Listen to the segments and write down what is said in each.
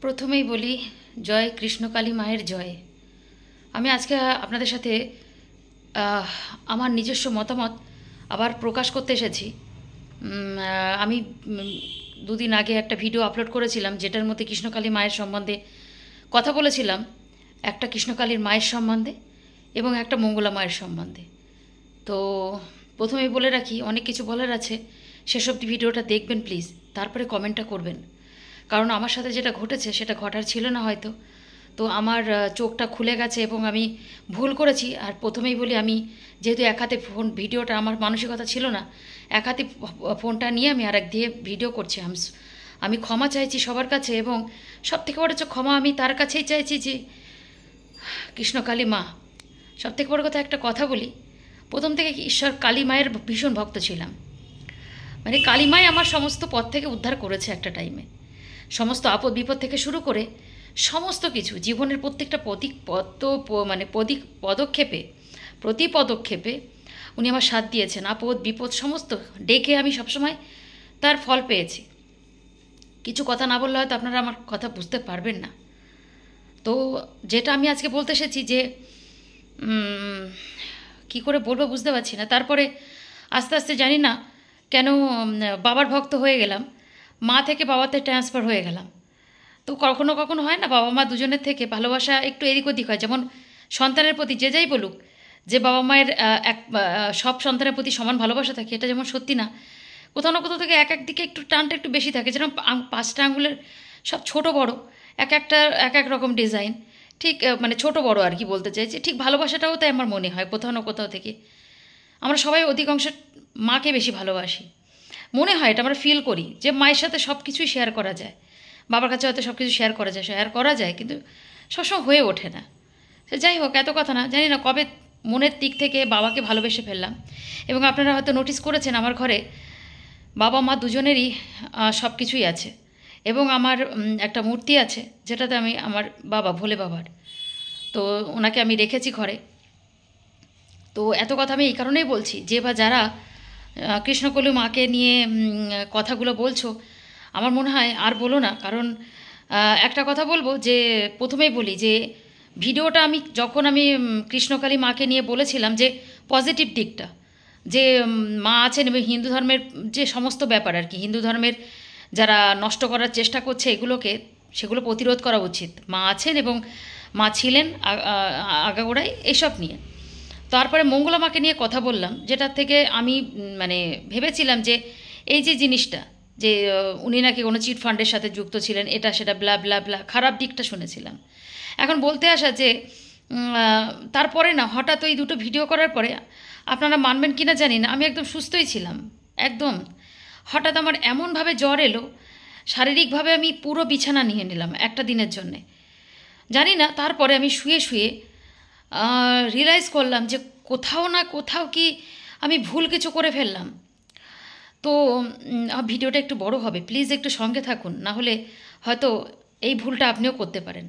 প্রথমেই বলি জয় কৃষ্ণকালী মায়ের জয়। আমি আজকে আপনাদের সাথে আমার নিজস্ব মতামত আবার প্রকাশ করতে এসেছি। আমি দুদিন আগে একটা ভিডিও আপলোড করেছিলাম যেটার মধ্যে কৃষ্ণকালী মায়ের সম্বন্ধে কথা বলেছিলাম, একটা কৃষ্ণকালীর মায়ের সম্বন্ধে এবং একটা মঙ্গলা মায়ের সম্বন্ধে। তো প্রথমেই বলে রাখি, অনেক কিছু বলার আছে, সেসব ভিডিওটা দেখবেন প্লিজ, তারপরে কমেন্টটা করবেন। কারণ আমার সাথে যেটা ঘটেছে সেটা ঘটার ছিল না হয়তো, তো আমার চোখটা খুলে গেছে এবং আমি ভুল করেছি। আর প্রথমেই বলি, আমি যেহেতু এক হাতে ফোন, ভিডিওটা আমার মানসিকতা ছিল না, এক হাতে ফোনটা নিয়ে আমি আর এক দিয়ে ভিডিও করছি। আমি ক্ষমা চাইছি সবার কাছে, এবং সব থেকে বড় হচ্ছে ক্ষমা আমি তার কাছেই চাইছি যে কৃষ্ণকালী মা। সব থেকে বড় কথা, একটা কথা বলি, প্রথম থেকে ঈশ্বর কালী মায়ের ভীষণ ভক্ত ছিলাম। মানে কালী মাই আমার সমস্ত পথ থেকে উদ্ধার করেছে একটা টাইমে, সমস্ত আপদ বিপদ থেকে শুরু করে সমস্ত কিছু জীবনের প্রত্যেকটা পদক্ষেপে, প্রতি পদক্ষেপে উনি আমার সাথ দিয়েছেন। আপদ বিপদ সমস্ত ডেকে আমি সবসময় তার ফল পেয়েছি। কিছু কথা না বললে হয়তো আপনারা আমার কথা বুঝতে পারবেন না। তো যেটা আমি আজকে বলতে এসেছি যে কি করে বলবো বুঝতে পারছি না। তারপরে আস্তে আস্তে জানি না কেন বাবার ভক্ত হয়ে গেলাম, মা থেকে বাবাতে ট্রান্সফার হয়ে গেলাম। তো কখনো কখনো হয় না, বাবা মা দুজনের থেকে ভালোবাসা একটু এদিক ওদিক হয়। যেমন সন্তানের প্রতি যে যাই বলুক যে বাবা মায়ের সব সন্তানের প্রতি সমান ভালোবাসা থাকে, এটা যেমন সত্যি না। কোথাও না কোথাও থেকে এক দিকে একটু টানটা একটু বেশি থাকে। যেরকম 5টা আঙুলের সব ছোট বড়, একটা এক এক রকম ডিজাইন, ঠিক মানে ছোট বড় আর কি বলতে চাইছি। ঠিক ভালোবাসাটাও তাই আমার মনে হয় কোথাও না কোথাও থেকে আমরা সবাই অধিকাংশ মাকে বেশি ভালোবাসি। মনে হয় এটা আমরা ফিল করি যে মায়ের সাথে সব কিছুই শেয়ার করা যায়, বাবার কাছে হয়তো সব কিছু শেয়ার করা যায়, কিন্তু সবসময় হয়ে ওঠে না। সে যাই হোক, এত কথা না, জানি না কবে মনের দিক থেকে বাবাকে ভালোবেসে ফেললাম। এবং আপনারা হয়তো নোটিস করেছেন আমার ঘরে বাবা মা দুজনেরই সব কিছুই আছে, এবং আমার একটা মূর্তি আছে যেটাতে আমি আমার বাবা ভোলে বাবার, তো ওনাকে আমি রেখেছি ঘরে। তো এত কথা আমি এই কারণেই বলছি যে বা যারা কৃষ্ণকলী মাকে নিয়ে কথাগুলো বলছো, আমার মনে হয় আর বলো না। কারণ একটা কথা বলবো, যে প্রথমেই বলি যে ভিডিওটা যখন আমি কৃষ্ণকালী মাকে নিয়ে বলেছিলাম যে পজিটিভ দিকটা, যে মা আছেন এবং হিন্দু ধর্মের যে সমস্ত ব্যাপার আর কি, হিন্দু ধর্মের যারা নষ্ট করার চেষ্টা করছে সেগুলো প্রতিরোধ করা উচিত। মা আছেন এবং মা ছিলেন আগাগোড়াই এইসব নিয়ে। তারপরে মঙ্গলা মাকে নিয়ে কথা বললাম, যেটার থেকে আমি মানে ভেবেছিলাম যে এই যে জিনিসটা, যে উনি নাকি কোনো চিট ফান্ডের সাথে যুক্ত ছিলেন, এটা সেটা ব্লা ব্লা ব্লা, খারাপ দিকটা শুনেছিলাম। এখন বলতে আসা যে তারপরে না হঠাৎ ওই দুটো ভিডিও করার পরে, আপনারা মানবেন কিনা জানি না, আমি একদম সুস্থই ছিলাম একদম। হঠাৎ আমার এমনভাবে জ্বর এলো, শারীরিকভাবে আমি পুরো বিছানা নিয়ে নিলাম একটা দিনের জন্যে। জানি না, তারপরে আমি শুয়ে শুয়ে রিয়েলাইজ করলাম যে কোথাও না কোথাও কি আমি ভুল কিছু করে ফেললাম। তো ভিডিওটা একটু বড় হবে, প্লিজ একটু সঙ্গে থাকুন, না হলে হয়তো এই ভুলটা আপনিও করতে পারেন।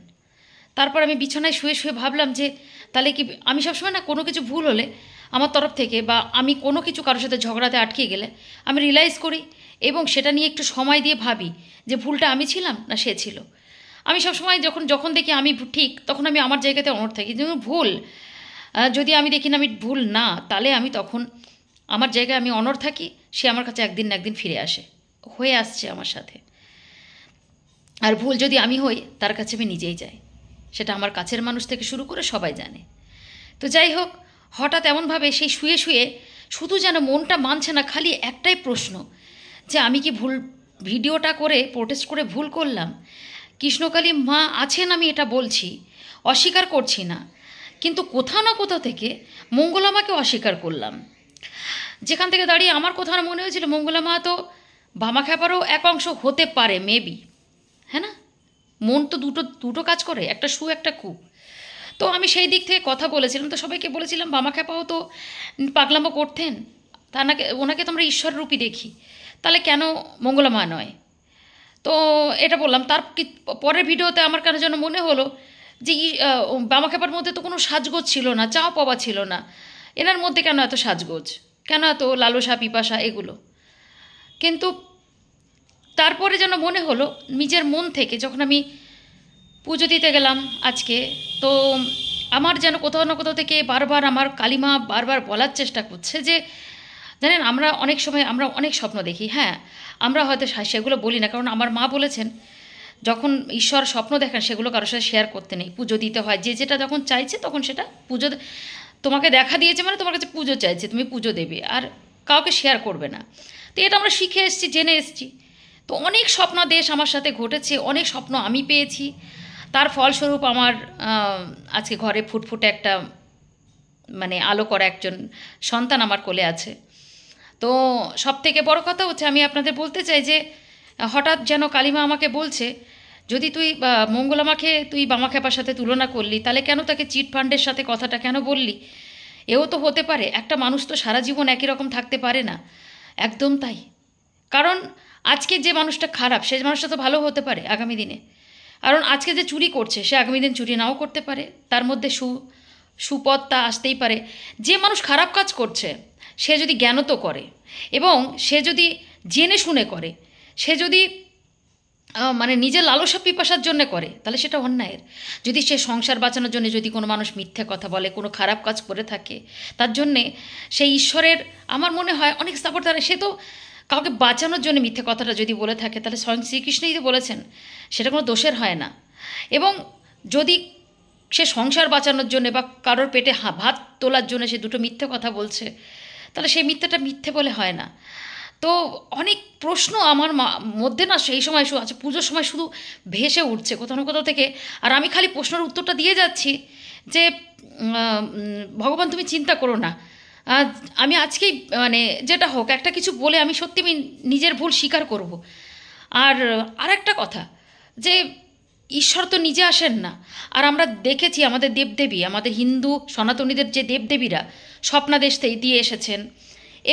তারপর আমি বিছানায় শুয়ে শুয়ে ভাবলাম যে তাহলে কি আমি সবসময় না কোনো কিছু ভুল হলে আমার তরফ থেকে, বা আমি কোনো কিছু কারোর সাথে ঝগড়াতে আটকে গেলে আমি রিয়েলাইজ করি এবং সেটা নিয়ে একটু সময় দিয়ে ভাবি যে ভুলটা আমি ছিলাম না সে ছিল। আমি সবসময় যখন দেখি আমি ঠিক, তখন আমি আমার জায়গাতে অনড় থাকি। কিন্তু ভুল যদি আমি দেখি না আমি ভুল না, তাহলে আমি তখন আমার জায়গায় আমি অনড় থাকি, সে আমার কাছে একদিন না একদিন ফিরে হয়ে আসছে আমার সাথে। আর ভুল যদি আমি হই, তার কাছে আমি নিজেই যাই, সেটা আমার কাছের মানুষ থেকে শুরু করে সবাই জানে। তো যাই হোক, হঠাৎ এমনভাবে সেই শুয়ে শুয়ে শুধু যেন মনটা মানছে না, খালি একটাই প্রশ্ন যে আমি কি ভুল ভিডিওটা করে প্রোটেস্ট করে ভুল করলাম? কৃষ্ণকালী মা আছেন, আমি এটা বলছি, অস্বীকার করছি না, কিন্তু কোথাও না কোথাও থেকে মঙ্গলা মাকে অস্বীকার করলাম। যেখান থেকে দাঁড়িয়ে আমার কোথাও মনে হয়েছিল মঙ্গলা মা তো বামা খ্যাপারও এক অংশ হতে পারে মেবি, হ্যাঁ না? মন তো দুটো কাজ করে, একটা সু একটা কু। তো আমি সেই দিক থেকে কথা বলেছিলাম, তো সবাইকে বলেছিলাম বামা খ্যাপাও তো পাগলামো করতেন, ওনাকে তো আমরা ঈশ্বররূপী দেখি, তাহলে কেন মঙ্গলা মা নয়? তো এটা বললাম। তার পরের ভিডিওতে আমার কেন যেন মনে হলো যে বামা খ্যাপার মধ্যে তো কোনো সাজগোজ ছিল না, চাও পাওয়া ছিল না, এনার মধ্যে কেন এত সাজগোজ, কেন এত লালসা পিপাসা এগুলো? কিন্তু তারপরে যেন মনে হলো নিজের মন থেকে, যখন আমি পুজো দিতে গেলাম আজকে। তো আমার যেন কোথাও না কোথাও থেকে বারবার আমার কালিমা বারবার বলার চেষ্টা করছে যে জানেন, আমরা অনেক সময় আমরা অনেক স্বপ্ন দেখি। হ্যাঁ, আমরা হয়তো সেগুলো বলি না, কারণ আমার মা বলেছেন যখন ঈশ্বর স্বপ্ন দেখেন সেগুলো কারোর সাথে শেয়ার করতে নেই, পুজো দিতে হয়। যে যেটা যখন চাইছে তখন সেটা পুজো, তোমাকে দেখা দিয়েছে মানে তোমার কাছে পুজো চাইছে, তুমি পুজো দেবে, আর কাউকে শেয়ার করবে না। তো এটা আমরা শিখে এসেছি, জেনে এসেছি। তো অনেক স্বপ্নাদেশ আমার সাথে ঘটেছে, অনেক স্বপ্ন আমি পেয়েছি। তার ফলস্বরূপ আমার আজকে ঘরে ফুটফুটে একটা মানে আলো করা একজন সন্তান আমার কোলে আছে। তো সব থেকে বড় কথা হচ্ছে আমি আপনাদের বলতে চাই যে হঠাৎ যেন কালিমা আমাকে বলছে, যদি তুই মঙ্গলামাকে তুই বামাখ্যাপার সাথে তুলনা করলি, তাহলে কেন তাকে চিট ফান্ডের সাথে কথাটা কেন বললি? এও তো হতে পারে, একটা মানুষ তো সারা জীবন একই রকম থাকতে পারে না। একদম তাই। কারণ আজকে যে মানুষটা খারাপ সে মানুষটা তো ভালো হতে পারে আগামী দিনে। কারণ আজকে যে চুরি করছে সে আগামী দিন চুরি নাও করতে পারে, তার মধ্যে সুপথটা আসতেই পারে। যে মানুষ খারাপ কাজ করছে সে যদি জ্ঞানত করে এবং সে যদি জেনে শুনে করে, সে যদি মানে নিজের লালসা পিপাসার জন্য করে, তাহলে সেটা অন্যায়ের। যদি সে সংসার বাঁচানোর জন্য যদি কোনো মানুষ মিথ্যে কথা বলে, কোনো খারাপ কাজ করে থাকে, তার জন্যে সেই ঈশ্বরের আমার মনে হয় অনেক সাপোর্ট থাকে। সে তো কাউকে বাঁচানোর জন্য মিথ্যে কথাটা যদি বলে থাকে, তাহলে স্বয়ং শ্রীকৃষ্ণই তো বলেছেন, সেটা কোনো দোষের হয় না। এবং যদি সে সংসার বাঁচানোর জন্য বা কারোর পেটে ভাত তোলার জন্য সে দুটো মিথ্যে কথা বলছে, তাহলে সেই মিথ্যেটা মিথ্যে বলে হয় না। তো অনেক প্রশ্ন আমার মধ্যে না সেই সময় আচ্ছা পুজোর সময় শুধু ভেসে উঠছে কোথাও না কোথাও থেকে। আর আমি খালি প্রশ্নের উত্তরটা দিয়ে যাচ্ছি যে ভগবান তুমি চিন্তা করো না, আমি আজকেই মানে যেটা হোক একটা কিছু বলে আমি সত্যি আমি নিজের ভুল স্বীকার করব। আর একটা কথা যে ঈশ্বর তো নিজে আসেন না। আর আমরা দেখেছি আমাদের দেবদেবী, আমাদের হিন্দু সনাতনীদের যে দেবদেবীরা স্বপ্নাদেশ দিয়ে এসেছেন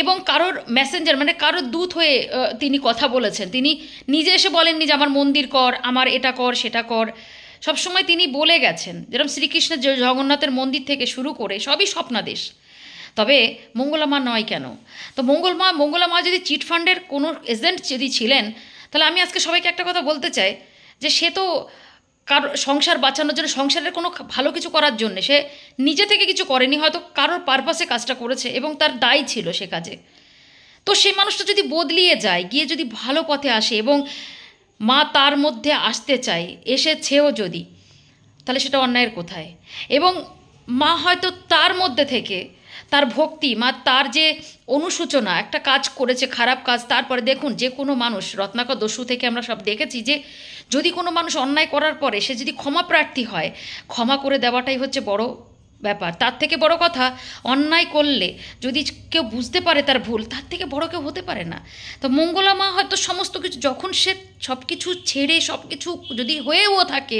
এবং কারোর মেসেঞ্জার মানে কারোর দূত হয়ে তিনি কথা বলেছেন। তিনি নিজে এসে বলেননি যে আমার মন্দির কর, আমার এটা কর সেটা কর। সবসময় তিনি বলে গেছেন, যেরকম শ্রীকৃষ্ণের জগন্নাথের মন্দির থেকে শুরু করে সবই স্বপ্নাদেশ। তবে মঙ্গলামা নয় কেন? তো মঙ্গলামা যদি চিটফান্ডের কোনো এজেন্ট যদি ছিলেন, তাহলে আমি আজকে সবাইকে একটা কথা বলতে চাই যে সে তো কারোর সংসার বাঁচানোর জন্য, সংসারের কোনো ভালো কিছু করার জন্য সে নিজে থেকে কিছু করেনি, হয়তো কারোর পারপাসে কাজটা করেছে এবং তার দায় ছিল সে কাজে। তো সেই মানুষটা যদি বদলিয়ে যায়, গিয়ে যদি ভালো পথে আসে এবং মা তার মধ্যে আসতে চায়, এসেছেও যদি, তাহলে সেটা অন্যায়ের কোথায়? এবং মা হয়তো তার মধ্যে থেকে তার ভক্তি, মা তার যে অনুশোচনা একটা কাজ করেছে খারাপ কাজ, তারপরে দেখুন যে কোনো মানুষ রত্নাকর দস্যু থেকে আমরা সব দেখেছি যে যদি কোনো মানুষ অন্যায় করার পরে সে যদি ক্ষমা প্রার্থী হয়, ক্ষমা করে দেওয়াটাই হচ্ছে বড় ব্যাপার। তার থেকে বড় কথা অন্যায় করলে যদি কেউ বুঝতে পারে তার ভুল, তার থেকে বড় কেউ হতে পারে না। তো মঙ্গলা মা হয়তো সমস্ত কিছু যখন সে সব কিছু ছেড়ে সব কিছু যদি হয়েও থাকে,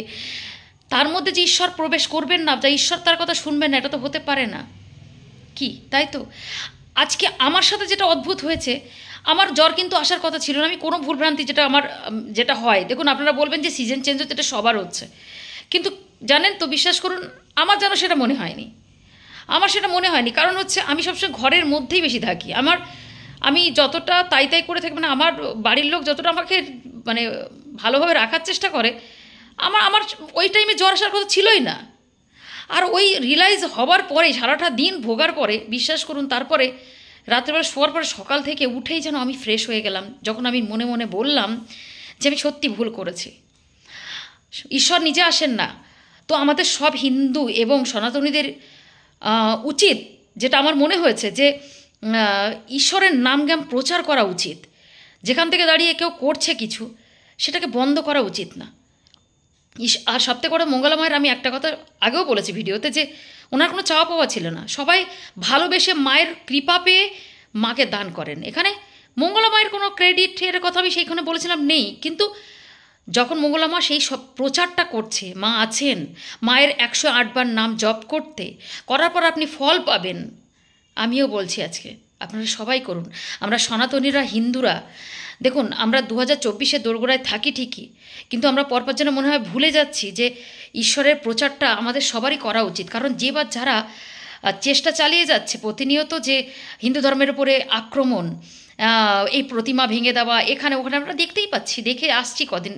তার মধ্যে যে ঈশ্বর প্রবেশ করবেন না, যা ঈশ্বর তার কথা শুনবেন না, এটা তো হতে পারে না। কি তাই তো? আজকে আমার সাথে যেটা অদ্ভুত হয়েছে, আমার জ্বর কিন্তু আসার কথা ছিল না। আমি কোনো ভুলভ্রান্তি যেটা আমার যেটা হয়, দেখুন আপনারা বলবেন যে সিজন চেঞ্জ হচ্ছে, এটা সবার হচ্ছে, কিন্তু জানেন তো বিশ্বাস করুন আমার যেন সেটা মনে হয়নি। আমার সেটা মনে হয়নি, কারণ হচ্ছে আমি সবসময় ঘরের মধ্যেই বেশি থাকি। আমি যতটা তাই তাই করে থাকি, মানে আমার বাড়ির লোক যতটা আমাকে মানে ভালোভাবে রাখার চেষ্টা করে, আমার ওই টাইমে জ্বর আসার কথা ছিলই না। আর ওই রিয়েলাইজ হবার পরে সারাটা দিন ভোগার পরে বিশ্বাস করুন, তারপরে রাত্রেবেলা শোয়ার পরে সকাল থেকে উঠেই যেন আমি ফ্রেশ হয়ে গেলাম, যখন আমি মনে মনে বললাম যে আমি সত্যি ভুল করেছি। ঈশ্বর নিজে আসেন না, তো আমাদের সব হিন্দু এবং সনাতনীদের উচিত, যেটা আমার মনে হয়েছে যে ঈশ্বরের নামজ্ঞান প্রচার করা উচিত। যেখান থেকে দাঁড়িয়ে কেউ করছে কিছু, সেটাকে বন্ধ করা উচিত না। আর সবথেকে বড় মঙ্গলা মায়ের আমি একটা কথা আগেও বলেছি ভিডিওতে, যে ওনার কোনো চাওয়া পাওয়া ছিল না, সবাই ভালোবেসে মায়ের কৃপা পেয়ে মাকে দান করেন। এখানে মঙ্গলা মায়ের কোনো ক্রেডিটের কথা আমি সেইখানে বলেছিলাম নেই, কিন্তু যখন মঙ্গলা মা সেই সব প্রচারটা করছে, মা আছেন, মায়ের 108 বার নাম জপ করার পর আপনি ফল পাবেন। আমিও বলছি আজকে আপনারা সবাই করুন। আমরা সনাতনীরা, হিন্দুরা দেখুন, আমরা 2024-এর দোরগোড়ায় থাকি ঠিকই, কিন্তু আমরা পরপর যেন মনে হয় ভুলে যাচ্ছি যে ঈশ্বরের প্রচারটা আমাদের সবারই করা উচিত। কারণ যে বা যারা চেষ্টা চালিয়ে যাচ্ছে প্রতিনিয়ত যে হিন্দু ধর্মের উপরে আক্রমণ, এই প্রতিমা ভেঙে দেওয়া, এখানে ওখানে আমরা দেখতেই পাচ্ছি, দেখে আসছি কদিন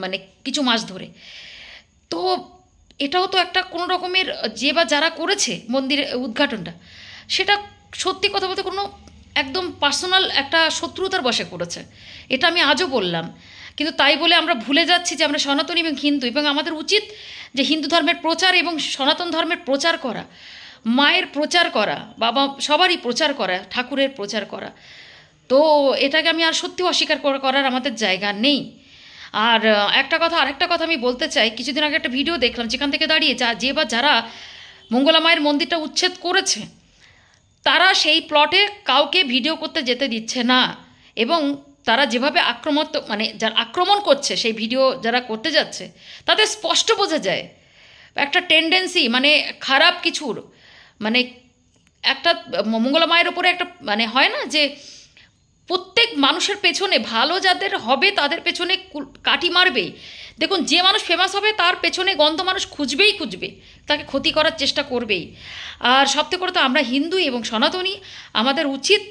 মানে কিছু মাস ধরে। তো এটাও তো একটা কোনো রকমের যে বা যারা করেছে মন্দিরের উদ্ঘাটনটা, সেটা সত্যি কথা বলতে কোনো একদম পার্সোনাল একটা শত্রুতার বশে করেছে। এটা আমি আজও বললাম। কিন্তু তাই বলে আমরা ভুলে যাচ্ছি যে আমরা সনাতনী এবং হিন্দু, এবং আমাদের উচিত যে হিন্দু ধর্মের প্রচার এবং সনাতন ধর্মের প্রচার করা, মায়ের প্রচার করা, বাবা সবারই প্রচার করা, ঠাকুরের প্রচার করা। তো এটাকে আমি আর সত্যি অস্বীকার করার আমাদের জায়গা নেই। আর আরেকটা কথা আমি বলতে চাই, কিছুদিন আগে একটা ভিডিও দেখলাম যেখান থেকে দাঁড়িয়ে যে বা যারা মঙ্গলা মায়ের মন্দিরটা উচ্ছেদ করেছে, তারা সেই প্লটে কাউকে ভিডিও করতে যেতে দিচ্ছে না। এবং তারা যেভাবে যারা আক্রমণ করছে, সেই ভিডিও যারা করতে যাচ্ছে, তাতে স্পষ্ট বোঝা যায় একটা টেন্ডেন্সি, মানে খারাপ কিছুর, মানে একটা মঙ্গলা মায়ের ওপরে একটা হয় না যে প্রত্যেক মানুষের পেছনে ভালো যাদের হবে তাদের পেছনে কাঠি মারবেই। দেখুন, যে মানুষ ফেমাস হবে তার পেছনে গন্ধ মানুষ খুঁজবে, তাকে ক্ষতি করার চেষ্টা করবেই। আর সবথেকে করে তো আমরা হিন্দু এবং সনাতনী, আমাদের উচিত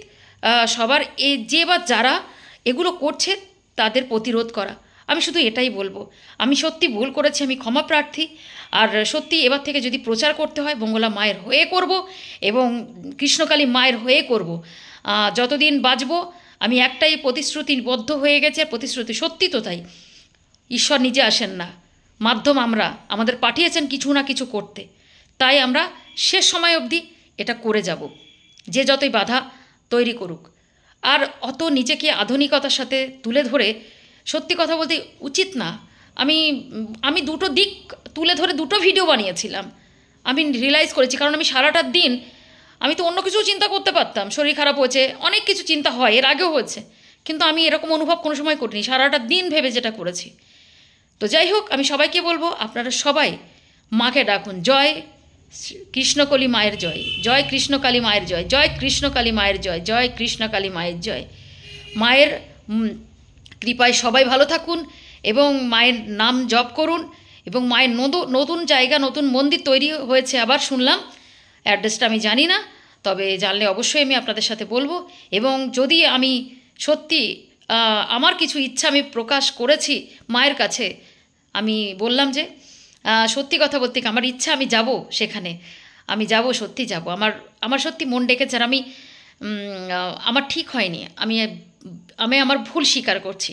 সবার যে বা যারা এগুলো করছে তাদের প্রতিরোধ করা। আমি শুধু এটাই বলবো, আমি সত্যি ভুল করেছি, আমি ক্ষমা প্রার্থী। আর সত্যি এবার থেকে যদি প্রচার করতে হয় মঙ্গলা মায়ের হয়ে করব, এবং কৃষ্ণকালী মায়ের হয়ে করব। যতদিন বাঁচবো আমি একটাই প্রতিশ্রুতিবদ্ধ হয়ে গেছে, প্রতিশ্রুতি সত্যি তো তাই। ঈশ্বর নিজে আসেন না, মাধ্যম আমাদের পাঠিয়েছেন কিছু না কিছু করতে। তাই আমরা শেষ সময় অবধি এটা করে যাব, যে যতই বাধা তৈরি করুক। আর অত নিজেকে আধুনিকতার সাথে তুলে ধরে সত্যি কথা বলতে উচিত না। আমি দুটো দিক তুলে ধরে দুটো ভিডিও বানিয়েছিলাম। আমি রিয়েলাইজ করেছি, কারণ আমি সারাটা দিন আমি তো অন্য কিছু চিন্তা করতে পারতাম, শরীর খারাপ হয়েছে, অনেক কিছু চিন্তা হয়, এর আগেও হয়েছে, কিন্তু আমি এরকম অনুভব কোনো সময় করিনি, সারাটা দিন ভেবে যেটা করেছি। তো যাই হোক, আমি সবাইকে বলবো আপনারা সবাই মাকে ডাকুন, জয় কৃষ্ণকালী মায়ের জয়, জয় কৃষ্ণকালী মায়ের জয়, জয় কৃষ্ণকালী মায়ের জয়, জয় কৃষ্ণকালী মায়ের জয়। মায়ের কৃপায় সবাই ভালো থাকুন এবং মায়ের নাম জপ করুন। এবং মায়ের নতুন জায়গা, নতুন মন্দির তৈরি হয়েছে আবার শুনলাম, অ্যাড্রেসটা আমি জানি না, তবে জানলে অবশ্যই আমি আপনাদের সাথে বলবো। এবং যদি আমি সত্যি আমার কিছু ইচ্ছা আমি প্রকাশ করেছি মায়ের কাছে, আমি বললাম যে সত্যি কথা বলতে আমার ইচ্ছা, আমি যাব সেখানে, আমি যাব, সত্যি যাব। আমার সত্যি মন ডেকেছে। আর আমার ঠিক হয়নি, আমি আমার ভুল স্বীকার করছি।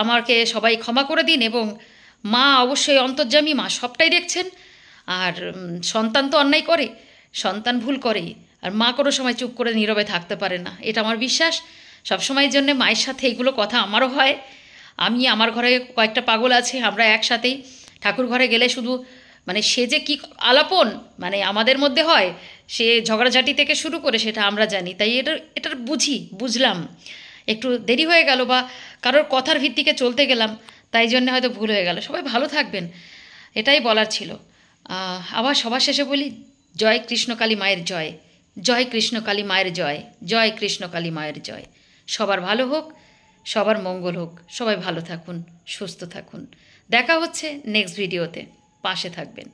আমাকে সবাই ক্ষমা করে দিন। এবং মা অবশ্যই অন্তর্যামী, মা সবটাই দেখছেন। আর সন্তান তো অন্যায় করে, সন্তান ভুল করেই, আর মা কোনো সময় চুপ করে নীরবে থাকতে পারে না, এটা আমার বিশ্বাস। সবসময়ের জন্য মায়ের সাথে এইগুলো কথা আমারও হয়। আমার ঘরে কয়েকটা পাগল আছে, আমরা একসাথেই ঠাকুর ঘরে গেলে শুধু সে যে কী আলাপন আমাদের মধ্যে হয়, সে ঝগড়াঝাটি থেকে শুরু করে সেটা আমরা জানি। তাই এটার বুঝলাম একটু দেরি হয়ে গেল, বা কারোর কথার ভিত্তিকে চলতে গেলাম, তাই জন্য হয়তো ভুল হয়ে গেল। সবাই ভালো থাকবেন, এটাই বলার ছিল। আবার সবার শেষে বলি, জয় কৃষ্ণকালী মায়ের জয়, জয় কৃষ্ণকালী মায়ের জয়, জয় কৃষ্ণকালী মায়ের জয়। সবার ভালো হোক, সবার মঙ্গল হোক, সবাই ভালো থাকুন, সুস্থ থাকুন। দেখা হচ্ছে নেক্সট ভিডিওতে, পাশে থাকবেন।